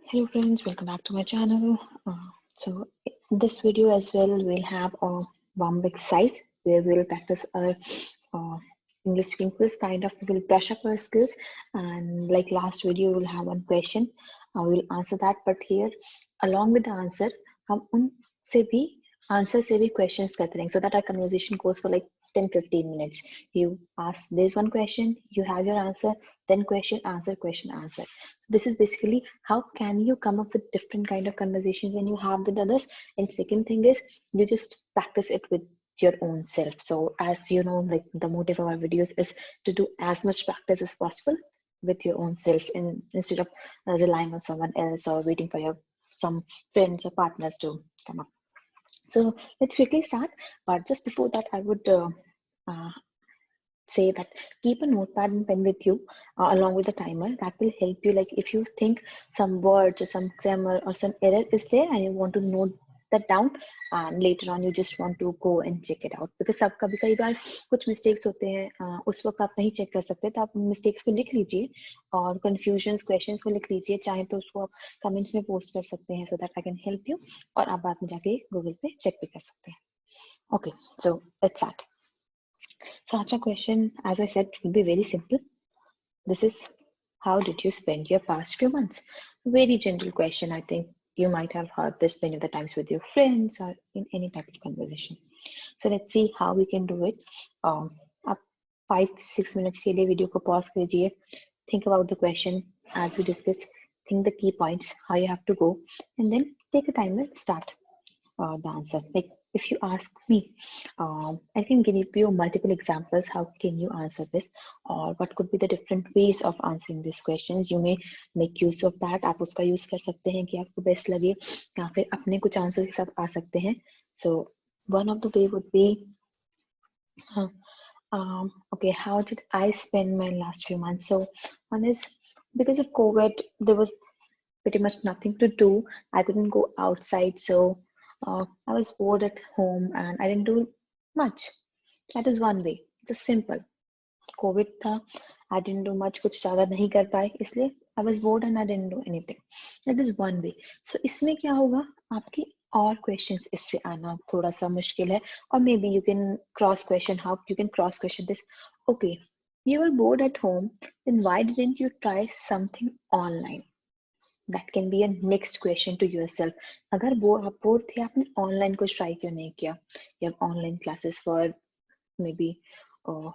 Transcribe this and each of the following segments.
Hello friends, welcome back to my channel. So in this video as well, we'll have a one exercise where we'll practice our uh, English speaking quiz. Kind of, we'll brush up our skills, and like last video, we'll have one question. We'll answer that, but here, along with the answer, हम उनसे भी answer से भी questions करते रहेंगे, so that our conversation goes for like 10-15 minutes. You ask this one question, you have your answer, then question, answer. This is basically how can you come up with different kind of conversations when you have with others. And second thing is you just practice it with your own self. So as you know, like the motive of our videos is to do as much practice as possible with your own self, instead of relying on someone else or waiting for your some friends or partners to come up. So let's quickly start, but just before that I would uh, say that keep a notepad and pen with you along with the timer. That will help you, like if you think some words or some grammar or some error is there and you want to note that down, and later on you just want to go and check it out, because सब कभी कई बार कुछ mistakes होते हैं, उस वक्त आप नहीं check कर सकते, तो आप mistakes को लिख लीजिए और confusions questions को लिख लीजिए, चाहे तो उसको आप comments में post कर सकते हैं, so that I can help you, और आप बाद में जाके Google पे check भी कर सकते हैं. Okay, so let's start. So our question, as I said, will be very simple. This is, how did you spend your past few months? Very general question. I think you might have heard this many of the times with your friends or in any type of conversation. So let's see how we can do it. Up 5-6 minutes के लिए video को pause कीजिए. Think about the question as we discussed. Think the key points, how you have to go, and then take a timer, start the answer. Like if you ask me, I can give you multiple examples. How can you answer this, or what could be the different ways of answering these questions? You may make use of that. आप उसका use कर सकते हैं कि आपको best लगे, या फिर अपने कुछ answer के साथ आ सकते हैं. So one of the way would be, okay, how did I spend my last few months? So one is, because of COVID, there was pretty much nothing to do. I couldn't go outside, so I was bored at home and I didn't do much. That is one way. Just simple. COVID था, I didn't do much, कुछ ज़्यादा नहीं कर पाए, इसलिए I was bored and I didn't do anything. That is one way. So इसमें क्या होगा, आपकी और questions इससे आना थोड़ा सा मुश्किल है, or maybe you can cross question. How you can cross question this? Okay, you were bored at home, then why didn't you try something online? That can be a next question to yourself. अगर आप bored थे, आपने online कुछ try क्यों नहीं किया? You have online classes for maybe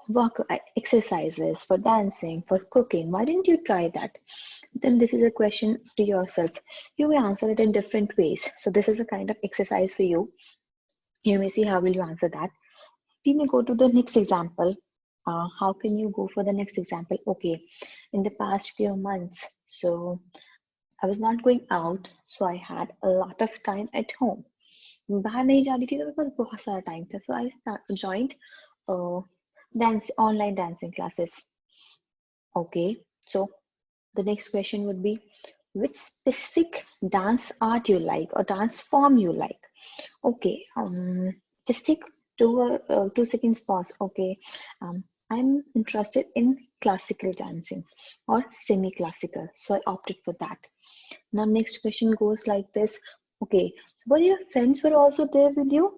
work exercises, for dancing, for cooking. Why didn't you try that? Then this is a question to yourself. You may answer it in different ways. So this is a kind of exercise for you. You may see how will you answer that. We may go to the next example. How can you go for the next example? Okay, in the past few months, so I was not going out, so I had a lot of time at home. बाहर नहीं जा रही थी तो मेरे पास बहुत सारा time था, so I joined online dancing classes. Okay, so the next question would be, which specific dance art you like or dance form you like? Okay, just take 2 seconds pause. Okay, I'm interested in classical dancing or semi-classical, so I opted for that. Now next question goes like this. Okay, so were your friends were also there with you?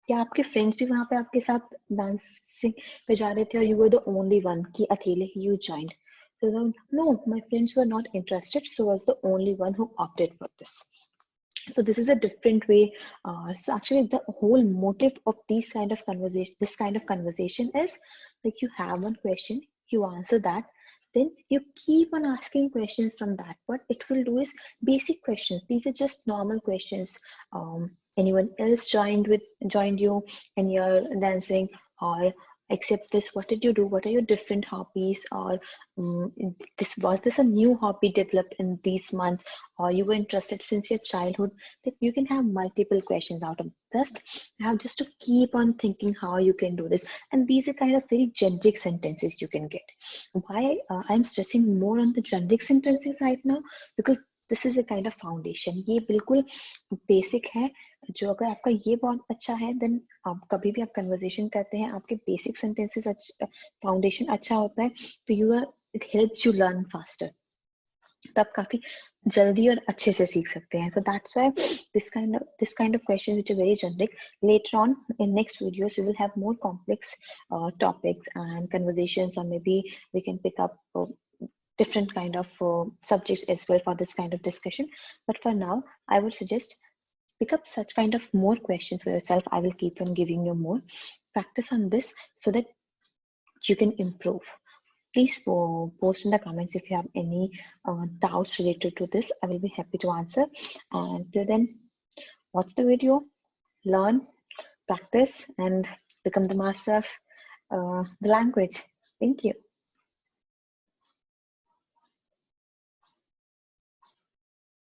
क्या आपके friends भी वहां पे आपके साथ dancing पे जा रहे थे, और you were the only one कि अकेले ही you joined? So no, my friends were not interested, so I was the only one who opted for this. So this is a different way. So actually the whole motive of this kind of conversation is, like, you have one question, you answer that, then you keep on asking questions from that. What it will do is basic questions. These are just normal questions. Anyone else joined you and you're dancing, or except this, what did you do? What are your different hobbies? Or was this a new hobby developed in these months, or you were interested since your childhood? That you can have multiple questions out of this. Now just to keep on thinking how you can do this. And these are kind of very generic sentences you can get. Why I'm stressing more on the generic sentences right now, because this is a kind of foundation. ये बिल्कुल basic है. जो अगर आपका ये बहुत अच्छा है, then आप कभी भी आप conversation करते हैं, आपके basic sentences foundation अच्छा होता है, तो it helps you learn faster. तो आप काफी जल्दी और अच्छे से सीख सकते हैं. So that's why this kind of questions which are very generic. Later on in next videos we will have more complex topics and conversations, or maybe we can pick up different kind of subjects as well for this kind of discussion. But for now, I would suggest pick up such kind of more questions for yourself. I will keep on giving you more practice on this so that you can improve. Please post in the comments if you have any doubts related to this. I will be happy to answer. And till then, watch the video, learn, practice, and become the master of the language. Thank you.